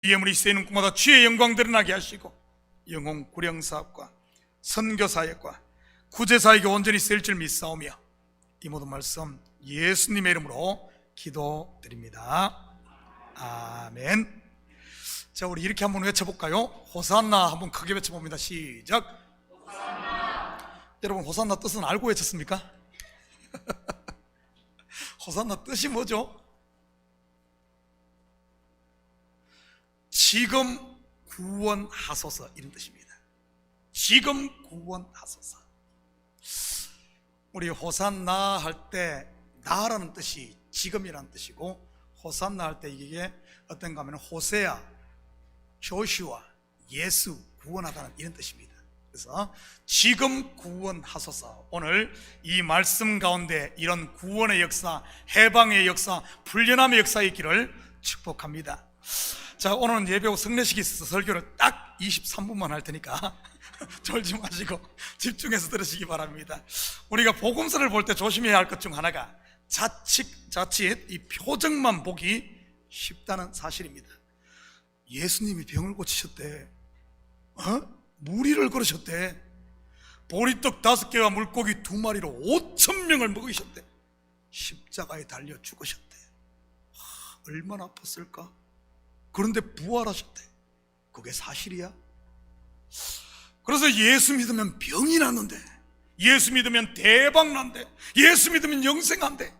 예물이 쓰이는 곳마다 주의 영광 드러나게 하시고 영혼 구령사업과 선교사역과 구제사역에 온전히 쓰일 줄 믿사오며 이 모든 말씀 예수님의 이름으로 기도드립니다. 아멘. 자, 우리 이렇게 한번 외쳐볼까요? 호산나 한번 크게 외쳐봅니다. 시작. 호산나. 여러분, 호산나 뜻은 알고 외쳤습니까? 호산나 뜻이 뭐죠? 지금 구원하소서, 이런 뜻입니다. 지금 구원하소서. 우리 호산나 할 때 나라는 뜻이 지금이라는 뜻이고, 호산나 할 때 이게 어떤가 하면 호세아, 조슈아, 예수, 구원하다는 이런 뜻입니다. 그래서 지금 구원하소서. 오늘 이 말씀 가운데 이런 구원의 역사, 해방의 역사, 풀려남의 역사의 있기를 축복합니다. 자, 오늘은 예배하고 성례식이 있어서 설교를 딱 23분만 할 테니까 졸지 마시고 집중해서 들으시기 바랍니다. 우리가 복음서를 볼 때 조심해야 할 것 중 하나가 자칫 이 표정만 보기 쉽다는 사실입니다. 예수님이 병을 고치셨대, 무리를 걸으셨대, 보리떡 5개와 물고기 2마리로 5,000명을 먹이셨대, 십자가에 달려 죽으셨대. 얼마나 아팠을까? 그런데 부활하셨대. 그게 사실이야? 그래서 예수 믿으면 병이 낫는데, 예수 믿으면 대박 난대, 예수 믿으면 영생한대.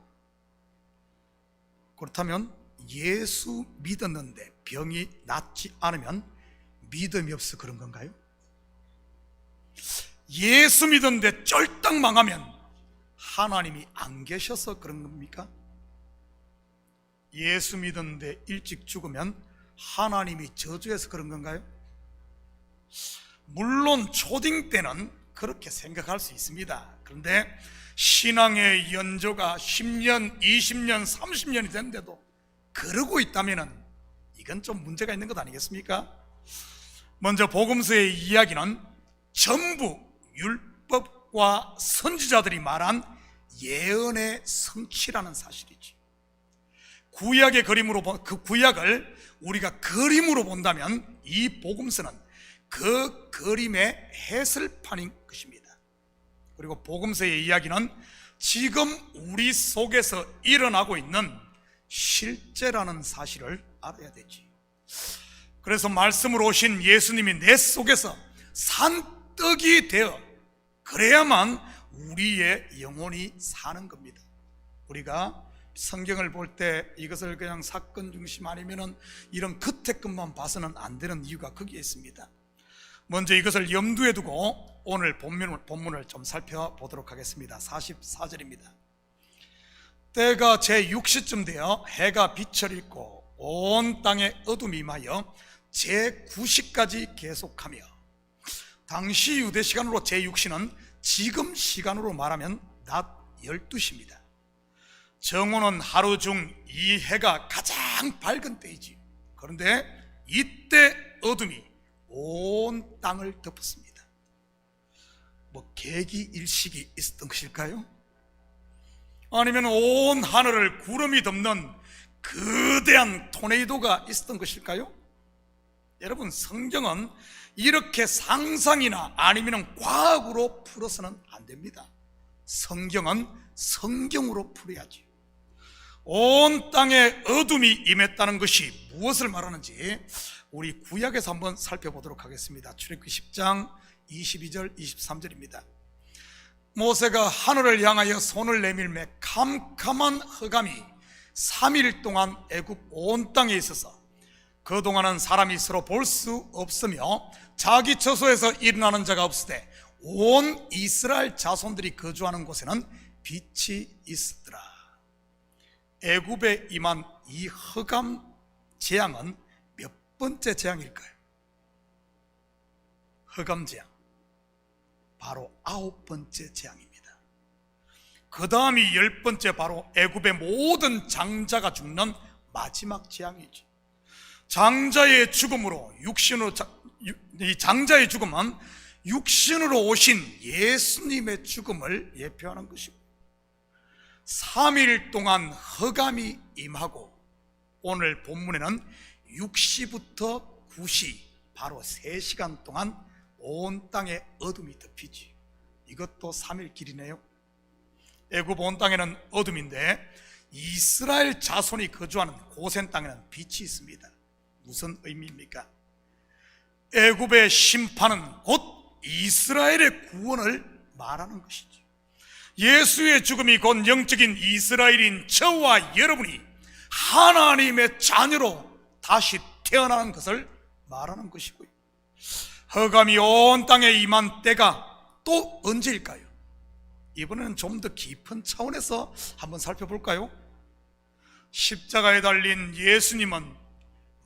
그렇다면 예수 믿었는데 병이 낫지 않으면 믿음이 없어 그런 건가요? 예수 믿었는데 쫄딱 망하면 하나님이 안 계셔서 그런 겁니까? 예수 믿었는데 일찍 죽으면 하나님이 저주해서 그런 건가요? 물론 초딩 때는 그렇게 생각할 수 있습니다. 그런데 신앙의 연조가 10년, 20년, 30년이 됐는데도 그러고 있다면 이건 좀 문제가 있는 것 아니겠습니까? 먼저 복음서의 이야기는 전부 율법과 선지자들이 말한 예언의 성취라는 사실이지. 구약의 그림으로 그 구약을 우리가 그림으로 본다면 이 복음서는 그 그림의 해설판인 것입니다. 그리고 복음서의 이야기는 지금 우리 속에서 일어나고 있는 실제라는 사실을 알아야 되지. 그래서 말씀으로 오신 예수님이 내 속에서 산떡이 되어 그래야만 우리의 영혼이 사는 겁니다. 우리가 성경을 볼 때 이것을 그냥 사건 중심 아니면은 이런 겉에 것만 봐서는 안 되는 이유가 거기에 있습니다. 먼저 이것을 염두에 두고 오늘 본문을 좀 살펴보도록 하겠습니다. 44절입니다. 때가 제6시쯤 되어 해가 빛을 잃고 온 땅에 어둠이 임하여 제9시까지 계속하며, 당시 유대 시간으로 제6시는 지금 시간으로 말하면 낮 12시입니다. 정오는 하루 중 이 해가 가장 밝은 때이지. 그런데 이때 어둠이 온 땅을 덮었습니다. 뭐 계기일식이 있었던 것일까요? 아니면 온 하늘을 구름이 덮는 거대한 토네이도가 있었던 것일까요? 여러분, 성경은 이렇게 상상이나 아니면 과학으로 풀어서는 안 됩니다. 성경은 성경으로 풀어야지. 온 땅에 어둠이 임했다는 것이 무엇을 말하는지 우리 구약에서 한번 살펴보도록 하겠습니다. 출애굽기 10장 22절 23절입니다. 모세가 하늘을 향하여 손을 내밀매 캄캄한 흑암이 3일 동안 애굽 온 땅에 있어서 그동안은 사람이 서로 볼 수 없으며 자기 처소에서 일어나는 자가 없으되 온 이스라엘 자손들이 거주하는 곳에는 빛이 있었더라. 애굽에 임한 이 흑암 재앙은 몇 번째 재앙일까요? 흑암 재앙, 바로 9번째 재앙입니다. 그 다음이 10번째, 바로 애굽의 모든 장자가 죽는 마지막 재앙이지. 장자의 죽음으로 이 장자의 죽음은 육신으로 오신 예수님의 죽음을 예표하는 것이고, 3일 동안 흑암이 임하고 오늘 본문에는 6시부터 9시 바로 3시간 동안 온 땅에 어둠이 덮이지. 이것도 3일 길이네요. 애굽 온 땅에는 어둠인데 이스라엘 자손이 거주하는 고센 땅에는 빛이 있습니다. 무슨 의미입니까? 애굽의 심판은 곧 이스라엘의 구원을 말하는 것이죠. 예수의 죽음이 곧 영적인 이스라엘인 저와 여러분이 하나님의 자녀로 다시 태어나는 것을 말하는 것이고요. 흑암이 온 땅에 임한 때가 또 언제일까요? 이번에는 좀 더 깊은 차원에서 한번 살펴볼까요? 십자가에 달린 예수님은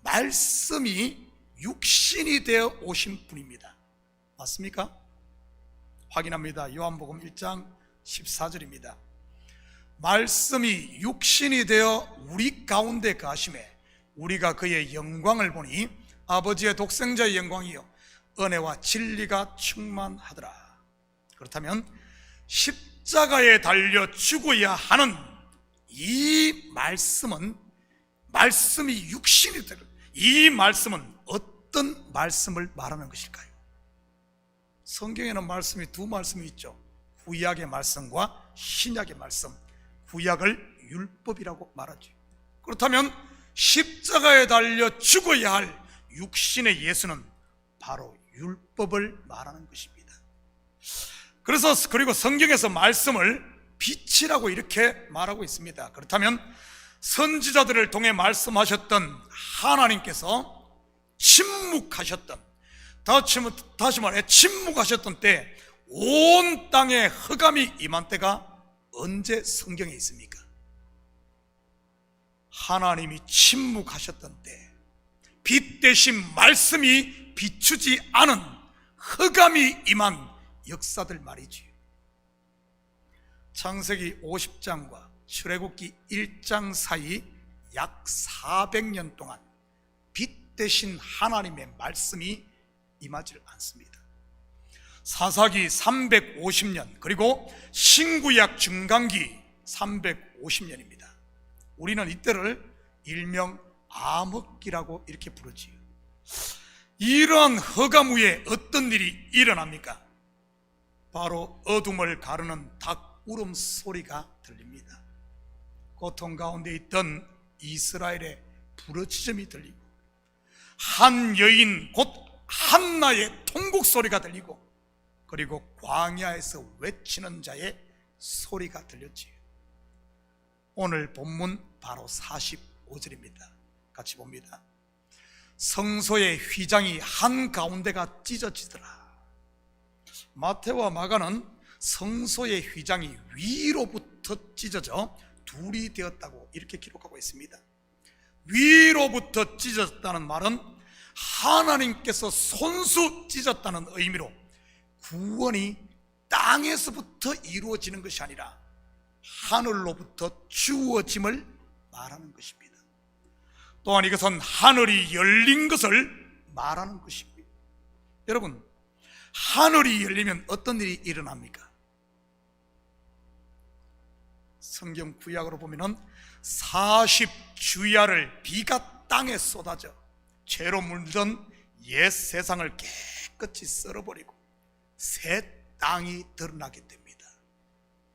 말씀이 육신이 되어 오신 분입니다. 맞습니까? 확인합니다. 요한복음 1장 14절입니다. 말씀이 육신이 되어 우리 가운데 가심에 우리가 그의 영광을 보니 아버지의 독생자의 영광이요 은혜와 진리가 충만하더라. 그렇다면 십자가에 달려 죽어야 하는 이 말씀은, 말씀이 육신이 되는 이 말씀은 어떤 말씀을 말하는 것일까요? 성경에는 말씀이 두 말씀이 있죠. 구약의 말씀과 신약의 말씀. 구약을 율법이라고 말하죠. 그렇다면 십자가에 달려 죽어야 할 육신의 예수는 바로 율법을 말하는 것입니다. 그리고 성경에서 말씀을 빛이라고 이렇게 말하고 있습니다. 그렇다면 선지자들을 통해 말씀하셨던 하나님께서 침묵하셨던, 다시 말해 침묵하셨던 때 온 땅에 흑암이 임한 때가 언제 성경에 있습니까? 하나님이 침묵하셨던 때, 빛 대신 말씀이 비추지 않은 흑암이 임한 역사들 말이지. 창세기 50장과 출애굽기 1장 사이 약 400년 동안 빛 대신 하나님의 말씀이 임하지 않습니다. 사사기 350년 그리고 신구약 중간기 350년입니다. 우리는 이때를 일명 암흑기라고 이렇게 부르지요. 이러한 흑암 위에 어떤 일이 일어납니까? 바로 어둠을 가르는 닭 울음 소리가 들립니다. 고통 가운데 있던 이스라엘의 부르짖음이 들리고, 한 여인 곧 한나의 통곡 소리가 들리고, 그리고 광야에서 외치는 자의 소리가 들렸지요. 오늘 본문 바로 45절입니다. 같이 봅니다. 성소의 휘장이 한가운데가 찢어지더라. 마태와 마가는 성소의 휘장이 위로부터 찢어져 둘이 되었다고 이렇게 기록하고 있습니다. 위로부터 찢어졌다는 말은 하나님께서 손수 찢었다는 의미로 구원이 땅에서부터 이루어지는 것이 아니라 하늘로부터 주어짐을 말하는 것입니다. 또한 이것은 하늘이 열린 것을 말하는 것입니다. 여러분, 하늘이 열리면 어떤 일이 일어납니까? 성경 구약으로 보면은 40주야를 비가 땅에 쏟아져 죄로 물든 옛 세상을 깨끗이 썰어버리고 새 땅이 드러나게 됩니다.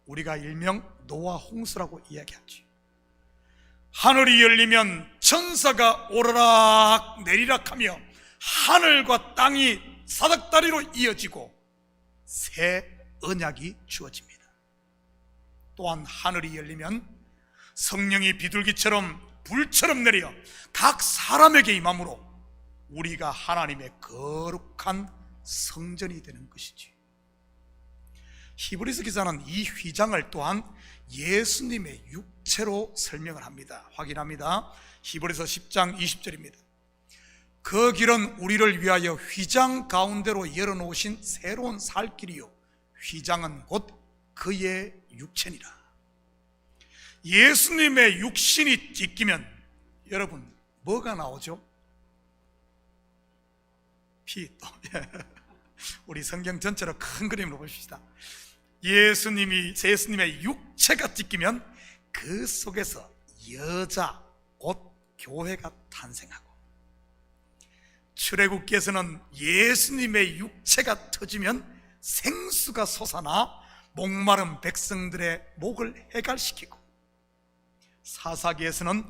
우리가 일명 노아 홍수라고 이야기하죠. 하늘이 열리면 천사가 오르락 내리락 하며 하늘과 땅이 사닥다리로 이어지고 새 언약이 주어집니다. 또한 하늘이 열리면 성령이 비둘기처럼 불처럼 내려 각 사람에게 임함으로 우리가 하나님의 거룩한 성전이 되는 것이지. 히브리서 기자는 이 휘장을 또한 예수님의 육체로 설명을 합니다. 확인합니다. 히브리서 10장 20절입니다. 그 길은 우리를 위하여 휘장 가운데로 열어놓으신 새로운 살 길이요 휘장은 곧 그의 육체니라. 예수님의 육신이 찢기면 여러분 뭐가 나오죠? 피. 또 우리 성경 전체로 큰 그림으로 보십시다. 예수님의 육체가 찢기면 그 속에서 여자 곧 교회가 탄생하고, 출애굽기에서는 예수님의 육체가 터지면 생수가 솟아나 목마른 백성들의 목을 해갈시키고, 사사기에서는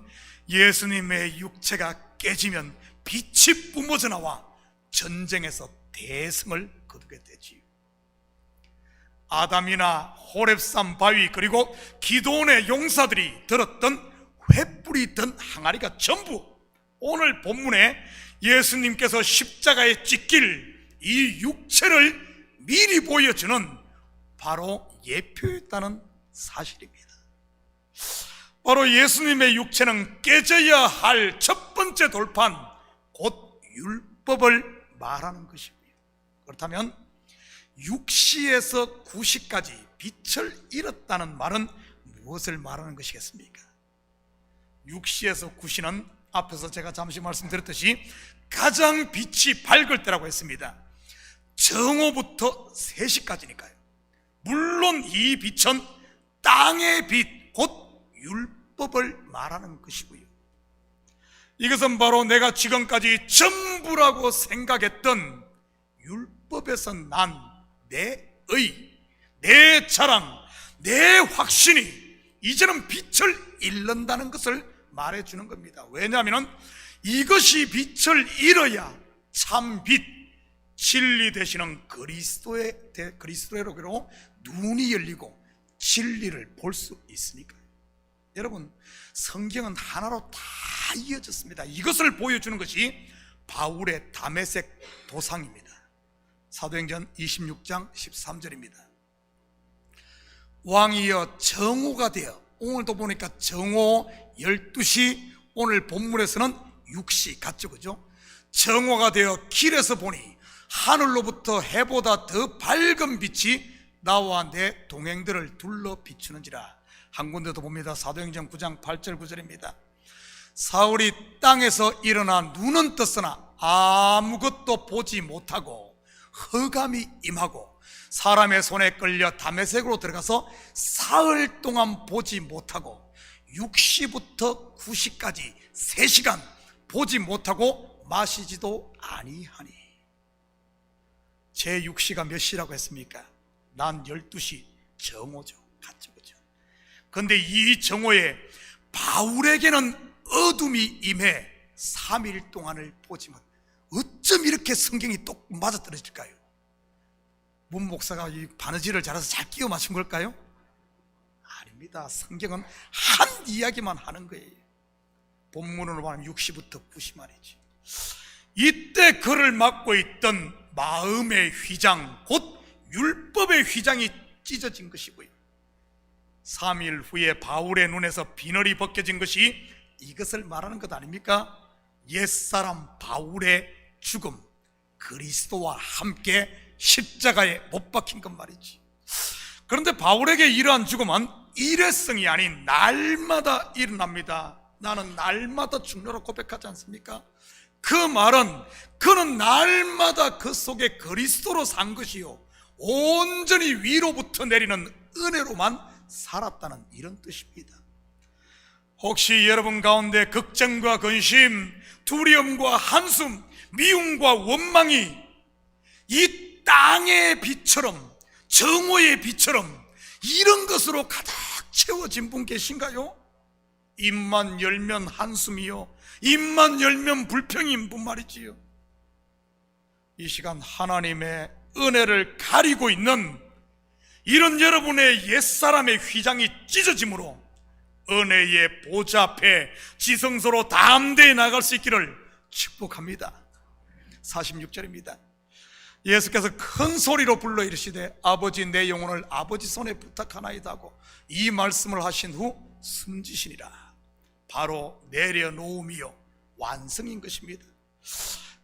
예수님의 육체가 깨지면 빛이 뿜어져 나와 전쟁에서 대승을 거두게 되지요. 아담이나 호렙산 바위 그리고 기도원의 용사들이 들었던 횃불이 든 항아리가 전부 오늘 본문에 예수님께서 십자가에 찢길 이 육체를 미리 보여주는 바로 예표였다는 사실입니다. 바로 예수님의 육체는 깨져야 할 첫 번째 돌판, 곧 율법을 말하는 것이고요. 그렇다면 육시에서 구시까지 빛을 잃었다는 말은 무엇을 말하는 것이겠습니까? 육시에서 구시는 앞에서 제가 잠시 말씀드렸듯이 가장 빛이 밝을 때라고 했습니다. 정오부터 3시까지니까요. 물론 이 빛은 땅의 빛, 곧 율법을 말하는 것이고요. 이것은 바로 내가 지금까지 전부라고 생각했던 율법에서 난 내 의, 내 자랑, 내 확신이 이제는 빛을 잃는다는 것을 말해주는 겁니다. 왜냐하면 이것이 빛을 잃어야 참 빛, 진리 되시는 그리스도로 눈이 열리고 진리를 볼 수 있으니까요. 여러분, 성경은 하나로 다 이어졌습니다. 이것을 보여주는 것이 바울의 다메섹 도상입니다. 사도행전 26장 13절입니다. 왕이여 정오가 되어, 오늘도 보니까 정오 12시, 오늘 본문에서는 6시 같죠, 그죠? 정오가 되어 길에서 보니 하늘로부터 해보다 더 밝은 빛이 나와 내 동행들을 둘러 비추는지라. 한 군데도 봅니다. 사도행전 9장 8절 9절입니다. 사울이 땅에서 일어나 눈은 떴으나 아무것도 보지 못하고 흑암이 임하고 사람의 손에 끌려 다메섹으로 들어가서 사흘 동안 보지 못하고 6시부터 9시까지 3시간 보지 못하고 마시지도 아니하니. 제 6시가 몇 시라고 했습니까? 난 12시 정오죠. 같죠, 그죠? 그런데 이 정오에 바울에게는 어둠이 임해 3일 동안을 보지 못. 어쩜 이렇게 성경이 똑 맞아떨어질까요? 문 목사가 이 바느질을 잘해서 잘 끼워 맞춘 걸까요? 아닙니다. 성경은 한 이야기만 하는 거예요. 본문으로 말하면 6시부터 9시 말이지. 이때 그를 맡고 있던 마음의 휘장, 곧 율법의 휘장이 찢어진 것이고요. 3일 후에 바울의 눈에서 비늘이 벗겨진 것이 이것을 말하는 것 아닙니까? 옛사람 바울의 죽음, 그리스도와 함께 십자가에 못 박힌 것 말이지. 그런데 바울에게 이러한 죽음은 일회성이 아닌 날마다 일어납니다. 나는 날마다 죽노라 고백하지 않습니까? 그 말은 그는 날마다 그 속에 그리스도로 산 것이요 온전히 위로부터 내리는 은혜로만 살았다는 이런 뜻입니다. 혹시 여러분 가운데 걱정과 근심, 두려움과 한숨, 미움과 원망이 이 땅의 빛처럼, 정오의 빛처럼 이런 것으로 가득 채워진 분 계신가요? 입만 열면 한숨이요, 입만 열면 불평인 분 말이지요. 이 시간 하나님의 은혜를 가리고 있는 이런 여러분의 옛사람의 휘장이 찢어짐으로 은혜의 보좌 앞에 지성소로 담대히 나갈 수 있기를 축복합니다. 46절입니다. 예수께서 큰 소리로 불러 이르시되 아버지 내 영혼을 아버지 손에 부탁하나이다 하고 이 말씀을 하신 후 숨지시니라. 바로 내려놓음이요 완성인 것입니다.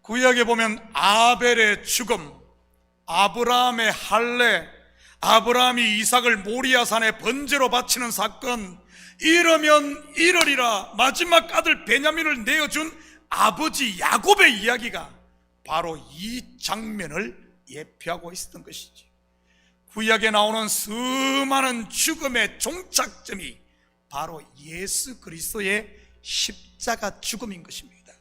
구약에 보면 아벨의 죽음, 아브라함의 할례, 아브라함이 이삭을 모리아산에 번제로 바치는 사건, 이러면 이러리라 마지막 아들 베냐민을 내어준 아버지 야곱의 이야기가 바로 이 장면을 예표하고 있었던 것이지. 구약에 나오는 수많은 죽음의 종착점이 바로 예수 그리스도의 십자가 죽음인 것입니다.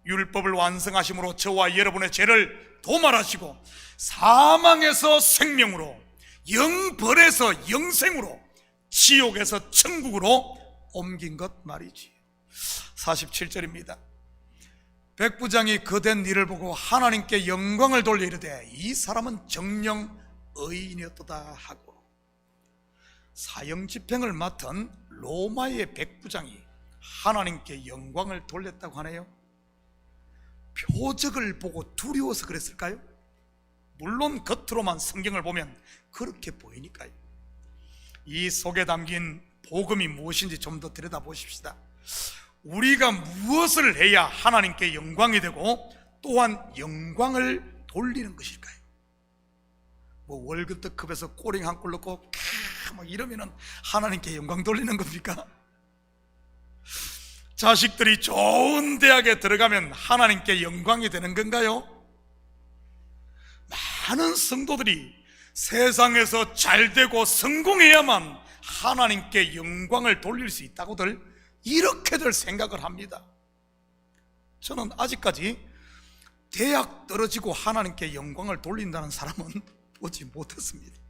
율법을 완성하심으로 저와 여러분의 죄를 도말하시고 사망에서 생명으로, 영벌에서 영생으로, 지옥에서 천국으로 옮긴 것 말이지. 47절입니다. 백부장이 그된 일을 보고 하나님께 영광을 돌려 이르되 이 사람은 정녕 의인이었도다 하고, 사형집행을 맡은 로마의 백부장이 하나님께 영광을 돌렸다고 하네요. 표적을 보고 두려워서 그랬을까요? 물론 겉으로만 성경을 보면 그렇게 보이니까요. 이 속에 담긴 복음이 무엇인지 좀 더 들여다보십시다. 우리가 무엇을 해야 하나님께 영광이 되고 또한 영광을 돌리는 것일까요? 뭐 월드컵에서 골링 한 골 넣고 막 이러면은 하나님께 영광 돌리는 겁니까? 자식들이 좋은 대학에 들어가면 하나님께 영광이 되는 건가요? 많은 성도들이 세상에서 잘되고 성공해야만 하나님께 영광을 돌릴 수 있다고들 이렇게들 생각을 합니다. 저는 아직까지 대학 떨어지고 하나님께 영광을 돌린다는 사람은 보지 못했습니다.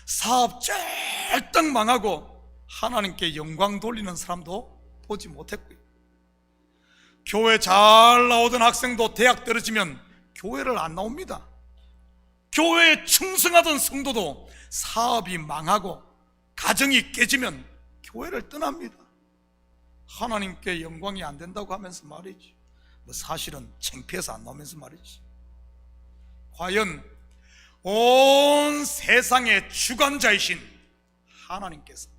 사업 쩔떡 망하고 하나님께 영광 돌리는 사람도 보지 못했고요. 교회 잘 나오던 학생도 대학 떨어지면 교회를 안 나옵니다. 교회에 충성하던 성도도 사업이 망하고 가정이 깨지면 교회를 떠납니다. 하나님께 영광이 안 된다고 하면서 말이지. 뭐 사실은 창피해서 안 나오면서 말이지. 과연 온 세상의 주관자이신 하나님께서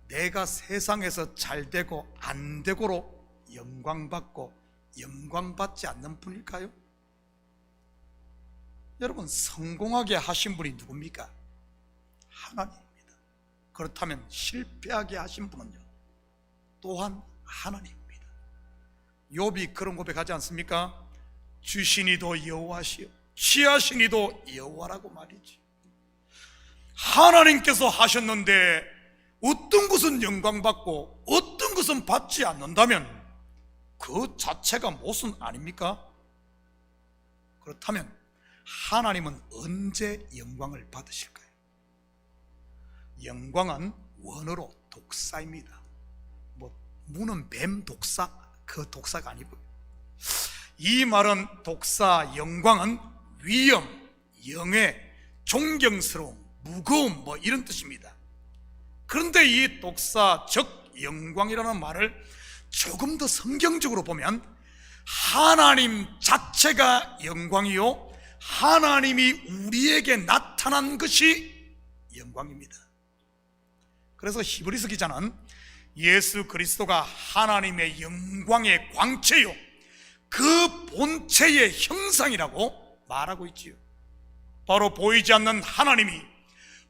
내가 세상에서 잘 되고 안 되고로 영광받고 영광받지 않는 분일까요? 여러분, 성공하게 하신 분이 누굽니까? 하나님입니다. 그렇다면 실패하게 하신 분은요, 또한 하나님입니다. 욥이 그런 고백하지 않습니까? 주시니도 여호와시요 취하시니도 여호와라고 말이지. 하나님께서 하셨는데 어떤 것은 영광받고 어떤 것은 받지 않는다면 그 자체가 모순 아닙니까? 그렇다면 하나님은 언제 영광을 받으실까요? 영광은 원어로 독사입니다. 뭐 무는 뱀 독사, 그 독사가 아니고요. 이 말은 독사, 영광은 위엄, 영예, 존경스러움, 무거움 뭐 이런 뜻입니다. 그런데 이 독사, 즉 영광이라는 말을 조금 더 성경적으로 보면 하나님 자체가 영광이요, 하나님이 우리에게 나타난 것이 영광입니다. 그래서 히브리서 기자는 예수 그리스도가 하나님의 영광의 광채요, 그 본체의 형상이라고 말하고 있지요. 바로 보이지 않는 하나님이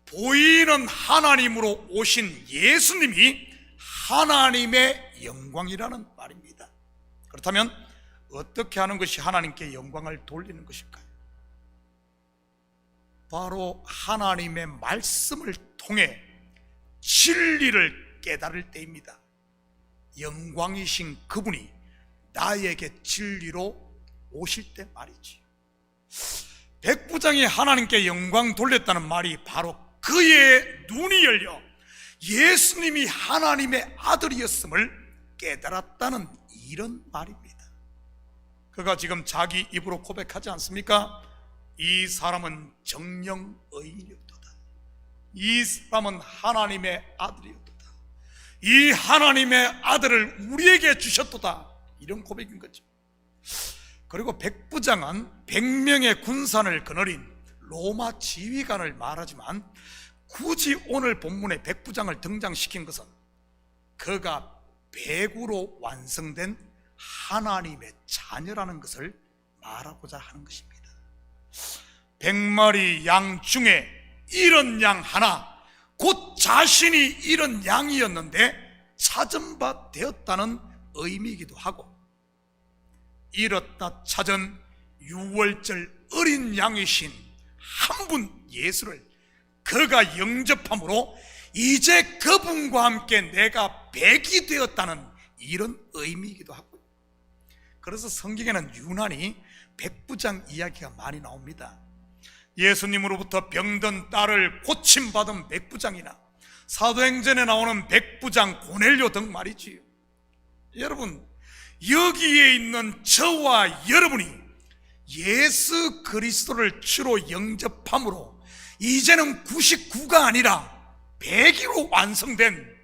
보이는 하나님으로 오신 예수님이 하나님의 영광이라는 말입니다. 그렇다면 어떻게 하는 것이 하나님께 영광을 돌리는 것일까요? 바로 하나님의 말씀을 통해 진리를 깨달을 때입니다. 영광이신 그분이 나에게 진리로 오실 때 말이지. 백부장이 하나님께 영광 돌렸다는 말이 바로 그의 눈이 열려 예수님이 하나님의 아들이었음을 깨달았다는 이런 말입니다. 그가 지금 자기 입으로 고백하지 않습니까? 이 사람은 정령 의인이었도다. 이 사람은 하나님의 아들이었도다. 이 하나님의 아들을 우리에게 주셨도다. 이런 고백인 거죠. 그리고 백부장은 100명의 군산을 거느린 로마 지휘관을 말하지만 굳이 오늘 본문에 백부장을 등장시킨 것은 그가 백으로 완성된 하나님의 자녀라는 것을 말하고자 하는 것입니다. 100마리 양 중에 이런 양 하나, 곧 자신이 이런 양이었는데 찾은 바 되었다는 의미이기도 하고, 잃었다 찾은 유월절 어린 양이신 한 분 예수를 그가 영접함으로 이제 그분과 함께 내가 백이 되었다는 이런 의미이기도 하고, 그래서 성경에는 유난히 백부장 이야기가 많이 나옵니다. 예수님으로부터 병든 딸을 고침받은 백부장이나 사도행전에 나오는 백부장 고넬료 등 말이지요. 여러분, 여기에 있는 저와 여러분이 예수 그리스도를 주로 영접함으로 이제는 99가 아니라 100으로 완성된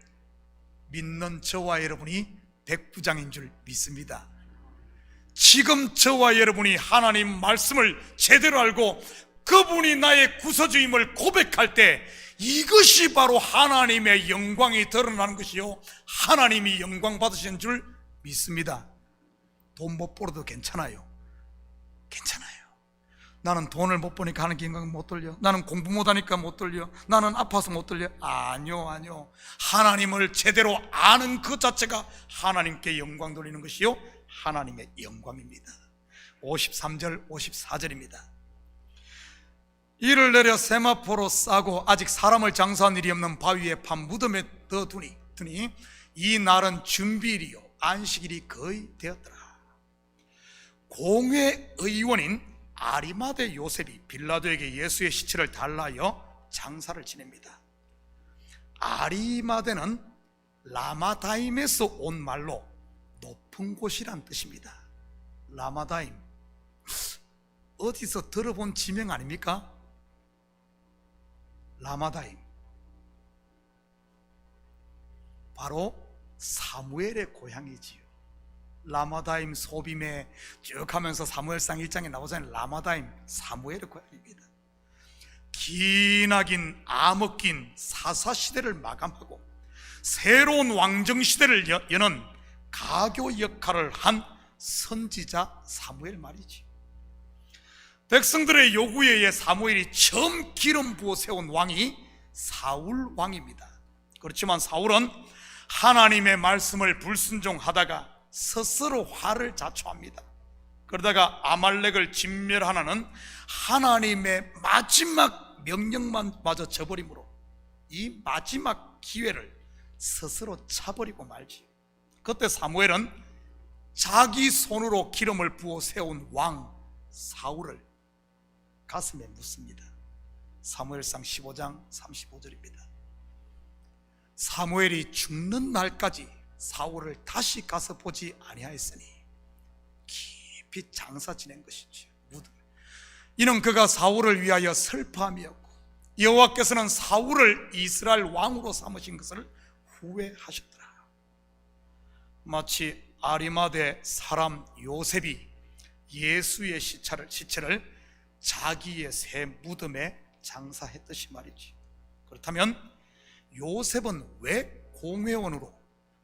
믿는 저와 여러분이 백부장인 줄 믿습니다. 지금 저와 여러분이 하나님 말씀을 제대로 알고 그분이 나의 구서주임을 고백할 때 이것이 바로 하나님의 영광이 드러나는 것이요, 하나님이 영광 받으신 줄 믿습니다. 돈 못 벌어도 괜찮아요. 괜찮아요. 나는 돈을 못 버니까 하나님께 영광 못 돌려, 나는 공부 못하니까 못 돌려, 나는 아파서 못 돌려. 아니요. 하나님을 제대로 아는 그 자체가 하나님께 영광 돌리는 것이요, 하나님의 영광입니다. 53절 54절입니다 이를 내려 세마포로 싸고 아직 사람을 장사한 일이 없는 바위에 판 무덤에 넣어두니 이 날은 준비일이요 안식일이 거의 되었더라. 공회 의원인 아리마대 요셉이 빌라도에게 예수의 시체를 달라하여 장사를 지냅니다. 아리마대는 라마다임에서 온 말로 높은 곳이란 뜻입니다. 라마다임, 어디서 들어본 지명 아닙니까? 라마다임, 바로 사무엘의 고향이지요. 라마다임 소빔에 쭉 하면서 사무엘상 1장에 나오잖아요. 라마다임, 사무엘의 고향입니다. 기나긴 암흑긴 사사시대를 마감하고 새로운 왕정시대를 여는 가교 역할을 한 선지자 사무엘 말이지. 백성들의 요구에 의해 사무엘이 처음 기름 부어 세운 왕이 사울 왕입니다. 그렇지만 사울은 하나님의 말씀을 불순종하다가 스스로 화를 자초합니다. 그러다가 아말렉을 진멸하는 하나님의 마지막 명령만 마저 저버림으로 이 마지막 기회를 스스로 차버리고 말지. 그때 사무엘은 자기 손으로 기름을 부어 세운 왕 사울을 가슴에 묻습니다. 사무엘상 15장 35절입니다 사무엘이 죽는 날까지 사울을 다시 가서 보지 아니하였으니 깊이 장사 지낸 것이지. 이는 그가 사울을 위하여 슬퍼함이었고 여호와께서는 사울을 이스라엘 왕으로 삼으신 것을 후회하셨더라. 마치 아리마대 사람 요셉이 예수의 시체를 자기의 새 무덤에 장사했듯이 말이지. 그렇다면 요셉은 왜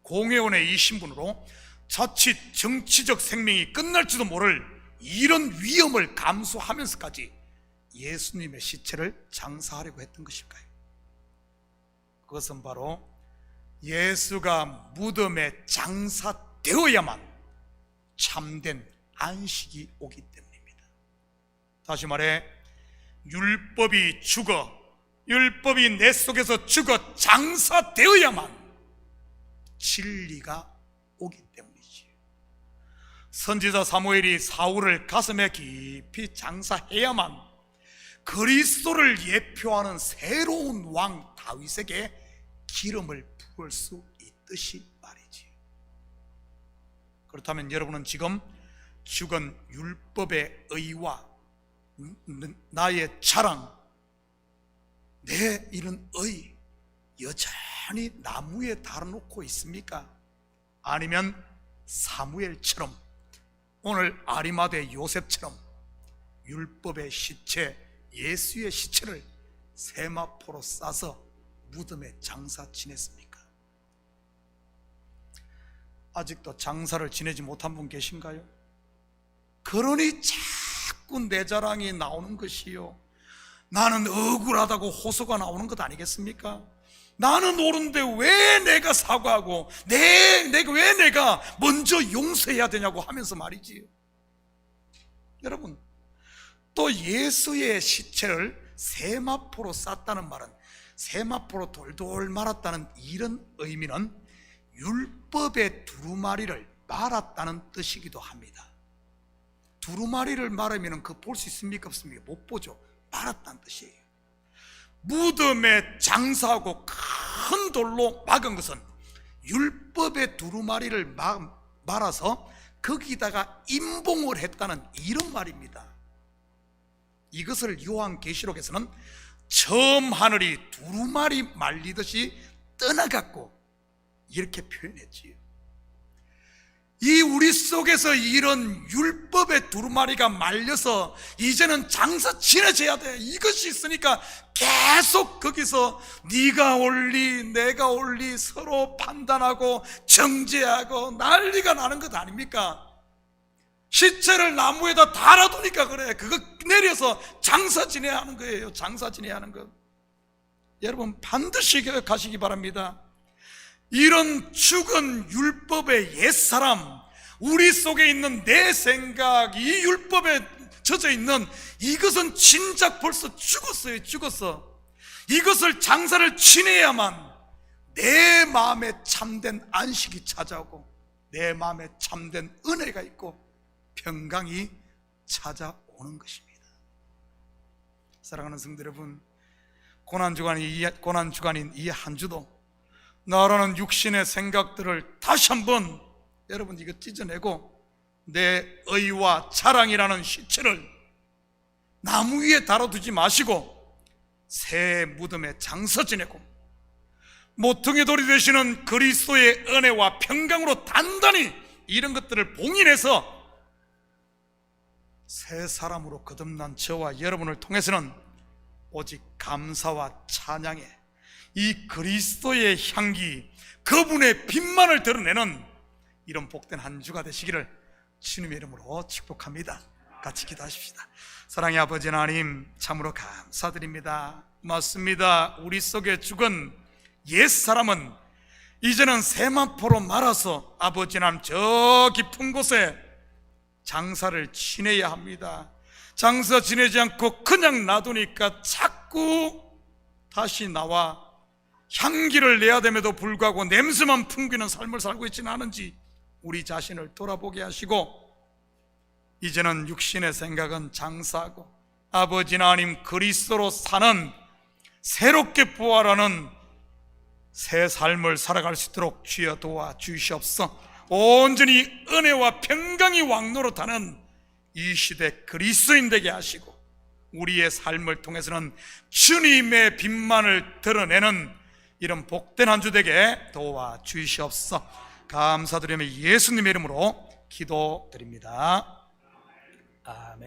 공회원의 이 신분으로 자칫 정치적 생명이 끝날지도 모를 이런 위험을 감수하면서까지 예수님의 시체를 장사하려고 했던 것일까요? 그것은 바로 예수가 무덤에 장사되어야만 참된 안식이 오기 때문입니다. 다시 말해, 율법이 내 속에서 죽어 장사되어야만 진리가 오기 때문이지. 선지자 사무엘이 사울을 가슴에 깊이 장사해야만 그리스도를 예표하는 새로운 왕 다윗에게 기름을 부을 수 있듯이 말이지. 그렇다면 여러분은 지금 죽은 율법의 의와 나의 자랑, 내 이런 의 여전히 나무에 달아놓고 있습니까? 아니면 사무엘처럼, 오늘 아리마대 요셉처럼 율법의 시체, 예수의 시체를 세마포로 싸서 무덤에 장사 지냈습니까? 아직도 장사를 지내지 못한 분 계신가요? 그러니 자꾸 내 자랑이 나오는 것이요, 나는 억울하다고 호소가 나오는 것 아니겠습니까? 나는 옳은데 왜 내가 사과하고 왜 내가 먼저 용서해야 되냐고 하면서 말이지요. 여러분, 또 예수의 시체를 세마포로 쌌다는 말은, 세마포로 돌돌 말았다는 이런 의미는 율법의 두루마리를 말았다는 뜻이기도 합니다. 두루마리를 말하면 그 볼 수 있습니까? 없습니까? 못 보죠. 말았다는 뜻이에요. 무덤에 장사하고 큰 돌로 막은 것은 율법의 두루마리를 말아서 거기다가 임봉을 했다는 이런 말입니다. 이것을 요한계시록에서는 처음 하늘이 두루마리 말리듯이 떠나갔고 이렇게 표현했지요. 이 우리 속에서 이런 율법의 두루마리가 말려서 이제는 장사 지내져야 돼. 이것이 있으니까 계속 거기서 네가 옳리 내가 옳리 서로 판단하고 정죄하고 난리가 나는 것 아닙니까? 시체를 나무에다 달아두니까 그래. 그거 내려서 장사 지내야 하는 거예요. 장사 지내야 하는 것. 여러분 반드시 기억하시기 바랍니다. 이런 죽은 율법의 옛사람, 우리 속에 있는 내 생각, 이 율법에 젖어 있는 이것은 진작 벌써 죽었어요. 죽었어. 이것을 장사를 지내야만 내 마음에 참된 안식이 찾아오고 내 마음에 참된 은혜가 있고 평강이 찾아오는 것입니다. 사랑하는 성도 여러분, 고난주간인 이 한 주도 나라는 육신의 생각들을 다시 한번 여러분 이거 찢어내고 내 의와 자랑이라는 시체를 나무 위에 달아두지 마시고 새 무덤에 장사 지내고 모퉁이 돌이 되시는 그리스도의 은혜와 평강으로 단단히 이런 것들을 봉인해서 새 사람으로 거듭난 저와 여러분을 통해서는 오직 감사와 찬양에 이 그리스도의 향기, 그분의 빛만을 드러내는 이런 복된 한 주가 되시기를 주님의 이름으로 축복합니다. 같이 기도하십시다. 사랑의 아버지 하나님, 참으로 감사드립니다. 맞습니다. 우리 속에 죽은 옛사람은 이제는 세마포로 말아서 아버지 하나님 저 깊은 곳에 장사를 지내야 합니다. 장사 지내지 않고 그냥 놔두니까 자꾸 다시 나와 향기를 내야 됨에도 불구하고 냄새만 풍기는 삶을 살고 있지는 않은지 우리 자신을 돌아보게 하시고 이제는 육신의 생각은 장사하고 아버지 하나님 그리스도로 사는 새롭게 부활하는 새 삶을 살아갈 수 있도록 주여 도와주시옵소서. 온전히 은혜와 평강이 왕노릇하는 이 시대 그리스도인 되게 하시고 우리의 삶을 통해서는 주님의 빛만을 드러내는 이런 복된 한 주 되게 도와주시옵소서. 감사드리며 예수님의 이름으로 기도드립니다. 아멘.